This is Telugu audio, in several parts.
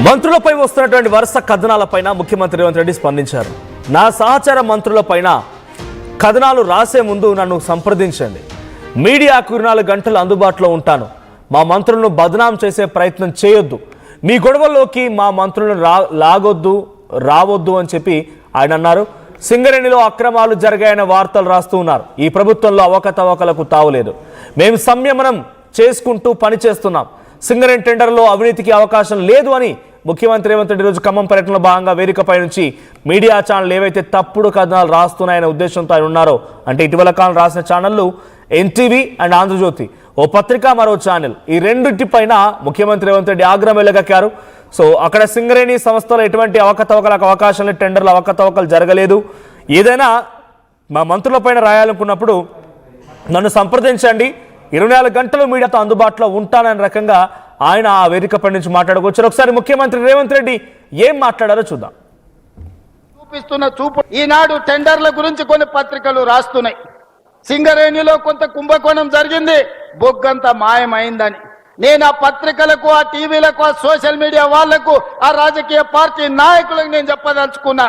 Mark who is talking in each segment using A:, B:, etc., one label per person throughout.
A: మంత్రులపై వస్తున్నటువంటి వరుస కథనాలపైన ముఖ్యమంత్రి రేవంత్ రెడ్డి స్పందించారు. నా సహచర మంత్రులపైన కథనాలు రాసే ముందు నన్ను సంప్రదించండి. మీడియాకు 24 గంటలు అందుబాటులో ఉంటాను. మా మంత్రులను బదనాం చేసే ప్రయత్నం చేయొద్దు. మీ గొడవల్లోకి మా మంత్రులను రావద్దు అని చెప్పి ఆయన అన్నారు. సింగరేణిలో అక్రమాలు జరిగాయన్న వార్తలు రాస్తూ ఉన్నారు. ఈ ప్రభుత్వంలో అవకతవకలకు తావులేదు. మేము సంయమనం చేసుకుంటూ పనిచేస్తున్నాం. సింగరేణి టెండర్లో అవినీతికి అవకాశం లేదు అని ముఖ్యమంత్రి రేవంత్ రెడ్డి రోజు ఖమ్మం పర్యటనలో భాగంగా వేదికపై నుంచి మీడియా ఛానల్ ఏవైతే తప్పుడు కథనాలు రాస్తున్నాయనే ఉద్దేశంతో ఆయన ఉన్నారో, అంటే ఇటీవల కాలం రాసిన ఛానళ్లు ఎన్టీవీ అండ్ ఆంధ్రజ్యోతి, ఓ పత్రిక మరో ఛానల్, ఈ రెండింటిపైన ముఖ్యమంత్రి రేవంత్ రెడ్డి ఆగ్రహం వెలగక్కారు. సో అక్కడ సింగరేణి సంస్థలో ఎటువంటి అవకతవకలకు అవకాశం లేదు, టెండర్లు అవకతవకలు జరగలేదు. ఏదైనా మా మంత్రులపైన రాయాలనుకున్నప్పుడు నన్ను సంప్రదించండి, 24 గంటలు మీడియాతో అందుబాటులో ఉంటాననే రకంగా ఆయన ఆ వేదికపై నుంచి మాట్లాడుకొచ్చారు. ఒకసారి ముఖ్యమంత్రి రేవంత్ రెడ్డి ఏం మాట్లాడారో చూద్దాం.
B: చూపిస్తున్న చూపు ఈనాడు టెండర్ల గురించి కొన్ని పత్రికలు రాస్తున్నాయి. సింగరేణిలో కొంత కుంభకోణం జరిగింది, బొగ్గంత మాయమైందని. నేను ఆ పత్రికలకు, ఆ టీవీలకు, ఆ సోషల్ మీడియా వాళ్లకు, ఆ రాజకీయ పార్టీ నాయకులకు నేను చెప్పదలుచుకున్నా,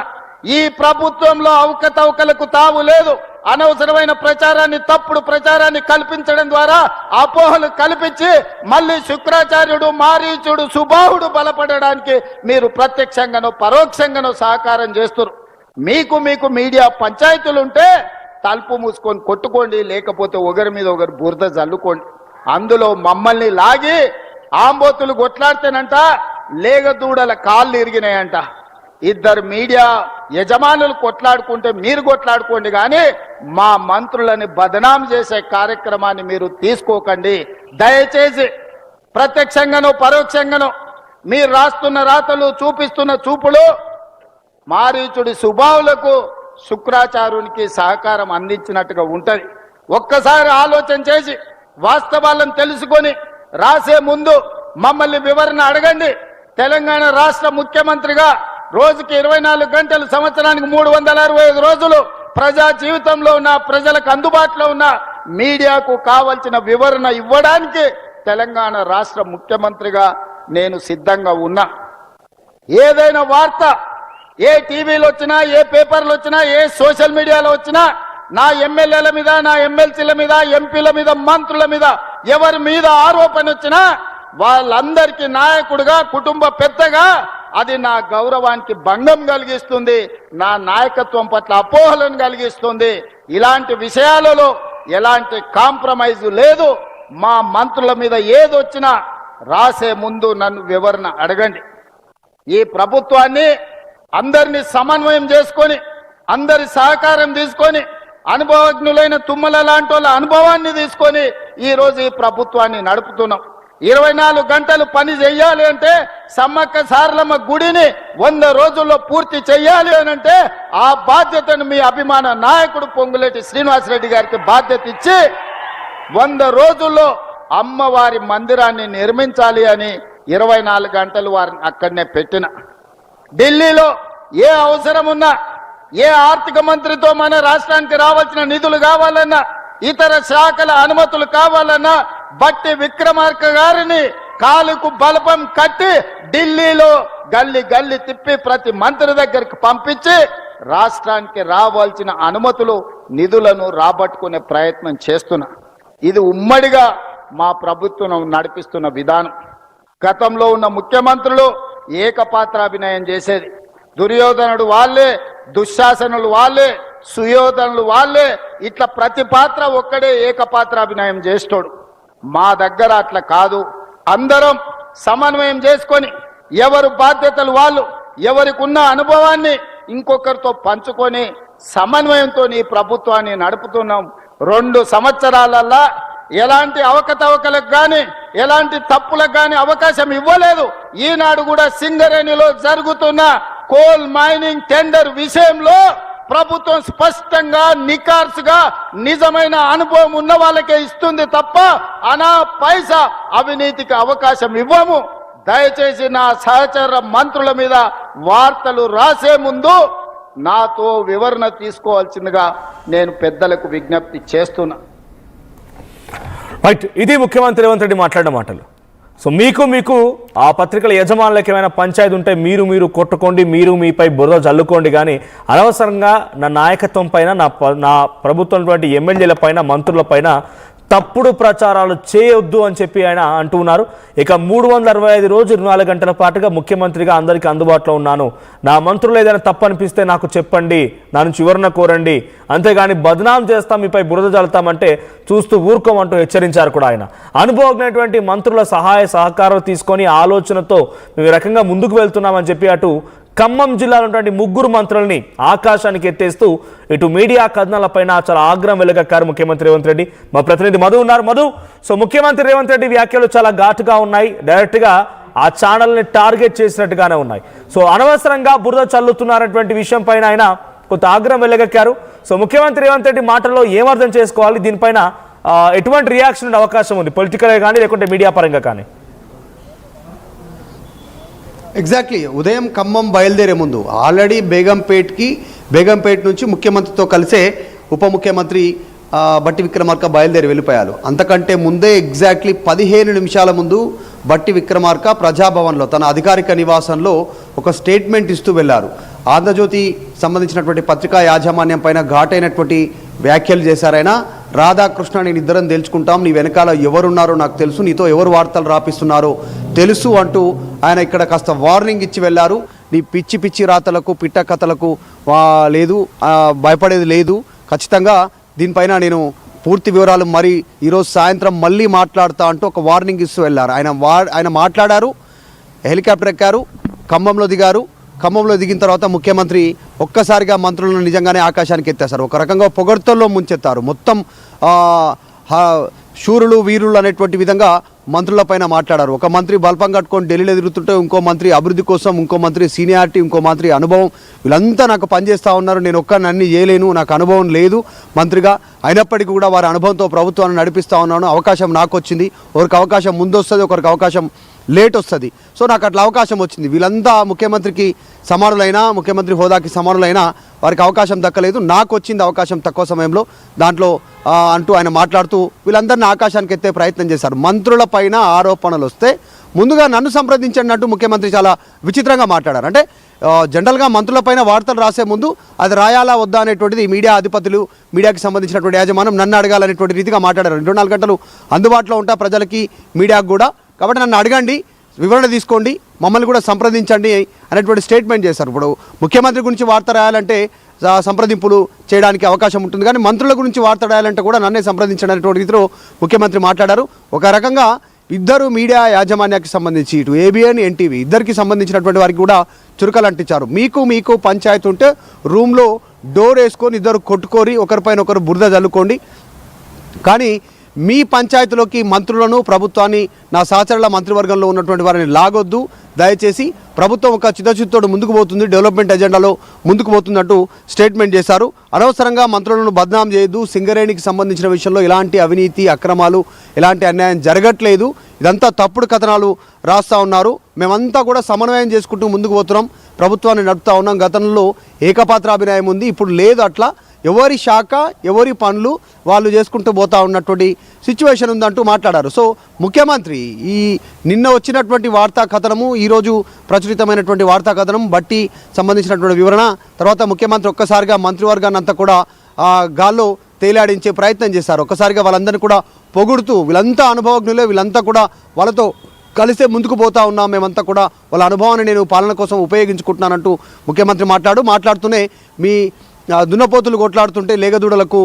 B: ఈ ప్రభుత్వంలో అవకతవకలకు తావు లేదు. అనవసరమైన ప్రచారాన్ని, తప్పుడు ప్రచారాన్ని కల్పించడం ద్వారా అపోహలు కల్పించి మళ్ళీ శుక్రాచార్యుడు, మారీచుడు, సుబాహుడు బలపడడానికి మీరు ప్రత్యక్షంగానో పరోక్షంగానో సహకారం చేస్తున్నారు. మీకు మీడియా పంచాయతీలుంటే తలుపు మూసుకొని కొట్టుకోండి, లేకపోతే ఒకరి మీద ఒకరు బురద జల్లుకోండి. అందులో మమ్మల్ని లాగి ఆంబోతులు కొట్లాడితేనంట లేగదూడల కాళ్ళు ఇరిగినాయంట. ఇద్దరు మీడియా యజమానులు కొట్లాడుకుంటే మీరు కొట్లాడుకోండి, కానీ మా మంత్రులని బదనాం చేసే కార్యక్రమాన్ని మీరు తీసుకోకండి. దయచేసి ప్రత్యక్షంగానో పరోక్షంగానో మీరు రాస్తున్న రాతలు, చూపిస్తున్న చూపులు మారీచుడి సుబావులకు, శుక్రాచార్యునికి సహకారం అందించినట్టుగా ఉంటది. ఒక్కసారి ఆలోచన చేసి వాస్తవాలను తెలుసుకొని రాసే ముందు మమ్మల్ని వివరణ అడగండి. తెలంగాణ రాష్ట్ర ముఖ్యమంత్రిగా రోజుకి 24 గంటలు, సంవత్సరానికి 365 రోజులు ప్రజా జీవితంలో ఉన్న ప్రజలకు అందుబాటులో ఉన్న మీడియాకు కావలసిన వివరణ ఇవ్వడానికి తెలంగాణ రాష్ట్ర ముఖ్యమంత్రిగా నేను సిద్ధంగా ఉన్నా. ఏదైనా వార్త ఏ టీవీలో వచ్చినా, ఏ పేపర్లు వచ్చినా, ఏ సోషల్ మీడియాలో వచ్చినా నా ఎమ్మెల్యేల మీద, నా ఎమ్మెల్సీల మీద, ఎంపీల మీద, మంత్రుల మీద ఎవరి మీద ఆరోపణ వచ్చినా వాళ్ళందరికీ నాయకుడిగా, కుటుంబ పెద్దగా అది నా గౌరవానికి భంగం కలిగిస్తుంది, నా నాయకత్వం పట్ల అపోహలను కలిగిస్తుంది. ఇలాంటి విషయాలలో ఎలాంటి కాంప్రమైజ్ లేదు. మా మంత్రుల మీద ఏదొచ్చినా రాసే ముందు నన్ను వివరణ అడగండి. ఈ ప్రభుత్వాన్ని అందరినీ సమన్వయం చేసుకొని, అందరి సహకారం తీసుకొని, అనుభవజ్ఞులైన తుమ్మల లాంటి వాళ్ళ అనుభవాన్ని తీసుకొని ఈరోజు ఈ ప్రభుత్వాన్ని నడుపుతున్నాం. 24 గంటలు పని చెయ్యాలి అంటే, సమ్మక్క సారలమ్మ గుడిని 100 రోజుల్లో పూర్తి చెయ్యాలి అని అంటే ఆ బాధ్యతను మీ అభిమాన నాయకుడు పొంగులేటి శ్రీనివాసరెడ్డి గారికి బాధ్యత ఇచ్చి 100 రోజుల్లో అమ్మవారి మందిరాన్ని నిర్మించాలి అని 24 గంటలు వారిని అక్కడనే పెట్టిన. ఢిల్లీలో ఏ అవసరం ఉన్నా, ఏ ఆర్థిక మంత్రితో మన రాష్ట్రానికి రావాల్సిన నిధులు కావాలన్నా, ఇతర శాఖల అనుమతులు కావాలన్నా బట్టి విక్రమార్క గారిని కాలుకు బలపం కట్టి ఢిల్లీలో గల్లి తిప్పి ప్రతి మంత్రి దగ్గరికి పంపించి రాష్ట్రానికి రావాల్సిన అనుమతులు, నిధులను రాబట్టుకునే ప్రయత్నం చేస్తున్నా. ఇది ఉమ్మడిగా మా ప్రభుత్వం నడిపిస్తున్న విధానం. గతంలో ఉన్న ముఖ్యమంత్రులు ఏకపాత్రాభినయం చేసేది. దుర్యోధనుడు వాళ్ళే, దుశ్శాసనులు వాళ్ళే, సుయోధనులు వాళ్ళే, ఇట్లా ప్రతి పాత్ర ఒక్కడే ఏకపాత్రాభినయం చేస్తాడు. మా దగ్గర అట్లా కాదు. అందరం సమన్వయం చేసుకొని ఎవరు బాధ్యతలు వాళ్ళు, ఎవరికి ఉన్న అనుభవాన్ని ఇంకొకరితో పంచుకొని సమన్వయంతో ఈ ప్రభుత్వాన్ని నడుపుతున్నాం. 2 సంవత్సరాలల్లా ఎలాంటి అవకతవకలకు కానీ, ఎలాంటి తప్పులకు కానీ అవకాశం ఇవ్వలేదు. ఈనాడు కూడా సింగరేణిలో జరుగుతున్న కోల్ మైనింగ్ టెండర్ విషయంలో ప్రభుత్వం స్పష్టంగా, నికార్సుగా, నిజమైన అనుభవం ఉన్న వాళ్ళకే ఇస్తుంది తప్ప అనా పైసా అవినీతికి అవకాశం ఇవ్వము. దయచేసి నా సహచర మంత్రుల మీద వార్తలు రాసే ముందు నాతో వివరణ తీసుకోవాల్సిందిగా నేను పెద్దలకు విజ్ఞప్తి చేస్తున్నా.
A: ఇది ముఖ్యమంత్రి రేవంత్ రెడ్డి మాట్లాడిన మాటలు. సో మీకు ఆ పత్రికల యజమానులకు ఏమైనా పంచాయతీ ఉంటే మీరు కొట్టుకోండి, మీరు మీపై బురద జల్లుకోండి, కానీ అనవసరంగా నా నాయకత్వం పైన నా ప్రభుత్వం ఎమ్మెల్యేల పైన మంత్రుల పైన తప్పుడు ప్రచారాలు చేయొద్దు అని చెప్పి ఆయన అంటున్నారు. ఇక 365 రోజులు 24 గంటల పాటుగా ముఖ్యమంత్రిగా అందరికీ అందుబాటులో ఉన్నాను. నా మంత్రులు ఏదైనా తప్పు అనిపిస్తే నాకు చెప్పండి, నా నుంచి వివరణ కోరండి, అంతేగాని బదనాం చేస్తాం, మీపై బురద జల్లుతామంటే చూస్తూ ఊరుకోమంటూ హెచ్చరించారు కూడా ఆయన. అనుభవజ్ఞటువంటి మంత్రుల సహాయ సహకారాలు తీసుకొని ఆలోచనతో మేము ఈ రకంగా ముందుకు వెళ్తున్నామని చెప్పి అటు ఖమ్మం జిల్లాలో ఉన్నటువంటి 3 మంత్రుల్ని ఆకాశానికి ఎత్తేస్తూ ఇటు మీడియా కథనాలపైన చాలా ఆగ్రహం వెలుగక్కారు ముఖ్యమంత్రి రేవంత్ రెడ్డి. మా ప్రతినిధి మధు ఉన్నారు. మధు, సో ముఖ్యమంత్రి రేవంత్ రెడ్డి వ్యాఖ్యలు చాలా ఘాటుగా ఉన్నాయి, డైరెక్ట్గా ఆ ఛానల్ని టార్గెట్ చేసినట్టుగానే ఉన్నాయి. సో అనవసరంగా బురద చల్లుతున్నారనేటువంటి విషయం పైన ఆయన కొంత ఆగ్రహం వెలుగక్కారు. సో ముఖ్యమంత్రి రేవంత్ రెడ్డి మాటల్లో ఏమర్థం చేసుకోవాలి, దీనిపైన ఎటువంటి రియాక్షన్ ఉండే అవకాశం ఉంది, పొలిటికల్గా కానీ లేకుంటే మీడియా పరంగా కానీ?
C: ఎగ్జాక్ట్లీ ఉదయం ఖమ్మం బయలుదేరే ముందు ఆల్రెడీ బేగంపేట్ నుంచి ముఖ్యమంత్రితో కలిసే ఉప ముఖ్యమంత్రి బట్టి విక్రమార్క బయలుదేరి వెళ్ళిపోయారు. అంతకంటే ముందే ఎగ్జాక్ట్లీ 15 నిమిషాల ముందు బట్టి విక్రమార్క ప్రజాభవన్లో తన అధికారిక నివాసంలో ఒక స్టేట్మెంట్ ఇస్తూ వెళ్ళారు. ఆంధ్రజ్యోతి సంబంధించినటువంటి పత్రికా యాజమాన్యం పైన ఘాటైనటువంటి వ్యాఖ్యలు చేశారైనా. రాధాకృష్ణ నేను ఇద్దరం తెలుసుకుంటాం, నీ వెనకాల ఎవరున్నారో నాకు తెలుసు, నీతో ఎవరు వార్తలు రాపిస్తున్నారో తెలుసు అంటూ ఆయన ఇక్కడ కాస్త వార్నింగ్ ఇచ్చి వెళ్ళారు. నీ పిచ్చి రాతలకు పిట్ట కథలకు లేదు, భయపడేది లేదు, ఖచ్చితంగా దీనిపైన నేను పూర్తి వివరాలు మరి ఈరోజు సాయంత్రం మళ్ళీ మాట్లాడుతా అంటూ ఒక వార్నింగ్ ఇస్తూ వెళ్ళారు. ఆయన మాట్లాడారు, హెలికాప్టర్ ఎక్కారు, ఖమ్మంలో దిగారు. ఖమ్మంలో దిగిన తర్వాత ముఖ్యమంత్రి ఒక్కసారిగా మంత్రులను నిజంగానే ఆకాశానికి ఎత్తేశారు. ఒక రకంగా పొగడ్తల్లో ముంచెత్తారు. మొత్తం శూరులు వీరులు అనేటువంటి విధంగా మంత్రులపైన మాట్లాడారు. ఒక మంత్రి బల్పం కట్టుకొని ఢిల్లీలో తిరుగుతుంటే, ఇంకో మంత్రి అభివృద్ధి కోసం, ఇంకో మంత్రి సీనియారిటీ, ఇంకో మంత్రి అనుభవం, వీళ్ళంతా నాకు పనిచేస్తూ ఉన్నారు, నేను ఒక్కరిని అన్ని చేయలేను, నాకు అనుభవం లేదు మంత్రిగా, అయినప్పటికీ కూడా వారి అనుభవంతో ప్రభుత్వాన్ని నడిపిస్తూ ఉన్నాను, అవకాశం నాకు వచ్చింది. ఒకరికి అవకాశం ముందు వస్తుంది, ఒకరికి అవకాశం లేట్ వస్తుంది, సో నాకు అట్లా అవకాశం వచ్చింది. వీళ్ళంతా ముఖ్యమంత్రికి సమానులైనా, ముఖ్యమంత్రి హోదాకి సమానులైనా వారికి అవకాశం దక్కలేదు, నాకు వచ్చింది అవకాశం తక్కువ సమయంలో దాంట్లో అంటూ ఆయన మాట్లాడుతూ వీళ్ళందరినీ ఆకాశానికి ఎత్తే ప్రయత్నం చేశారు. మంత్రుల పైన ఆరోపణలు వస్తే ముందుగా నన్ను సంప్రదించండి అంటూ ముఖ్యమంత్రి చాలా విచిత్రంగా మాట్లాడారు. అంటే జనరల్గా మంత్రులపైన వార్తలు రాసే ముందు అది రాయాలా వద్దా అనేటువంటిది మీడియా అధిపతులు, మీడియాకి సంబంధించినటువంటి యాజమాన్యం నన్ను అడగాలనేటువంటి రీతిగా మాట్లాడారు. 24 గంటలు అందుబాటులో ఉంటా ప్రజలకి, మీడియాకు కూడా, కాబట్టి నన్ను అడగండి, వివరణ తీసుకోండి, మమ్మల్ని కూడా సంప్రదించండి అనేటువంటి స్టేట్మెంట్ చేశారు. ఇప్పుడు ముఖ్యమంత్రి గురించి వార్త రాయాలంటే సంప్రదింపులు చేయడానికి అవకాశం ఉంటుంది, కానీ మంత్రుల గురించి వార్త రాయాలంటే కూడా నన్నే సంప్రదించండి అనేటువంటి రీతిలో ముఖ్యమంత్రి మాట్లాడారు. ఒక రకంగా ఇద్దరు మీడియా యాజమాన్యానికి సంబంధించి ఇటు ఏబిఎన్, ఎన్టీవీ ఇద్దరికి సంబంధించినటువంటి వారికి కూడా చురుకలు అంటించారు. మీకు పంచాయతీ ఉంటే రూమ్లో డోర్ వేసుకొని ఇద్దరు కొట్టుకోరి, ఒకరిపైన ఒకరు బురద జల్లుకోండి, కానీ మీ పంచాయతీలోకి మంత్రులను, ప్రభుత్వాన్ని, నా సహచరుల మంత్రివర్గంలో ఉన్నటువంటి వారిని లాగొద్దు దయచేసి. ప్రభుత్వం ఒక చిత్తశుద్ధితో ముందుకు పోతుంది, డెవలప్మెంట్ ఎజెండాలో ముందుకు పోతున్నట్టు స్టేట్మెంట్ చేశారు. అనవసరంగా మంత్రులను బద్నాం చేయొద్దు, సింగరేణికి సంబంధించిన విషయంలో ఎలాంటి అవినీతి, అక్రమాలు, ఎలాంటి అన్యాయం జరగట్లేదు, ఇదంతా తప్పుడు కథనాలు రాస్తూ ఉన్నారు, మేమంతా కూడా సమన్వయం చేసుకుంటూ ముందుకు పోతున్నాం, ప్రభుత్వాన్ని నడుపుతూ ఉన్నాం, గతంలో ఏకపాత్రాభినయం ఉంది, ఇప్పుడు లేదు, అట్లా ఎవరి శాఖ ఎవరి పనులు వాళ్ళు చేసుకుంటూ పోతా ఉన్నటువంటి సిచ్యువేషన్ ఉందంటూ మాట్లాడారు. సో ముఖ్యమంత్రి ఈ నిన్న వచ్చినటువంటి వార్తా కథనము, ఈరోజు ప్రచురితమైనటువంటి వార్తా కథనం బట్టి సంబంధించినటువంటి వివరణ తర్వాత ముఖ్యమంత్రి ఒక్కసారిగా మంత్రివర్గాన్ని అంతా కూడా గాల్లో తేలాడించే ప్రయత్నం చేశారు. ఒక్కసారిగా వాళ్ళందరినీ కూడా పొగుడుతూ వీళ్ళంతా అనుభవజ్ఞులే, వీళ్ళంతా కూడా వాళ్ళతో కలిసే ముందుకు పోతా ఉన్నాం, మేమంతా కూడా వాళ్ళ అనుభవాన్ని నేను పాలన కోసం ఉపయోగించుకుంటున్నానంటూ ముఖ్యమంత్రి మాట్లాడుతూనే మీ దున్నపోతులు కొట్లాడుతుంటే లేగదూడలకు,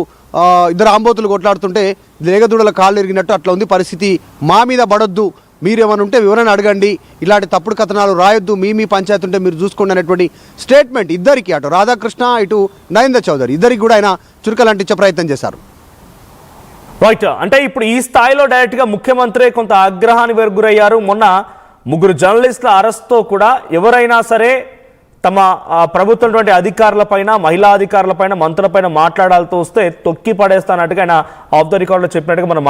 C: ఇద్దరు ఆంబోతులు కొట్లాడుతుంటే లేగదూడల కాళ్ళు ఎరిగినట్టు అట్లా ఉంది పరిస్థితి, మా మీద పడొద్దు, మీరేమైనా ఉంటే వివరణ అడగండి, ఇలాంటి తప్పుడు కథనాలు రాయొద్దు, మీ పంచాయతీ ఉంటే మీరు చూసుకోండి అనేటువంటి స్టేట్మెంట్ ఇద్దరికి, అటు రాధాకృష్ణ ఇటు నరేంద్ర చౌదరి ఇద్దరికి కూడా ఆయన చురుకలు అంటించే ప్రయత్నం చేశారు.
A: రైట్, అంటే ఇప్పుడు ఈ స్థాయిలో డైరెక్ట్గా ముఖ్యమంత్రి కొంత ఆగ్రహానికి గురయ్యారు. మొన్న 3 జర్నలిస్టుల అరెస్ట్తో కూడా ఎవరైనా సరే తమ ప్రభుత్వం అధికారులపైన, మహిళా అధికారులపైన, మంత్రులపైన మాట్లాడాల్సి వస్తే తొక్కి పడేస్తానట్టుగా ఆయన ఆఫ్ ద రికార్డులో చెప్పినట్టుగా మనం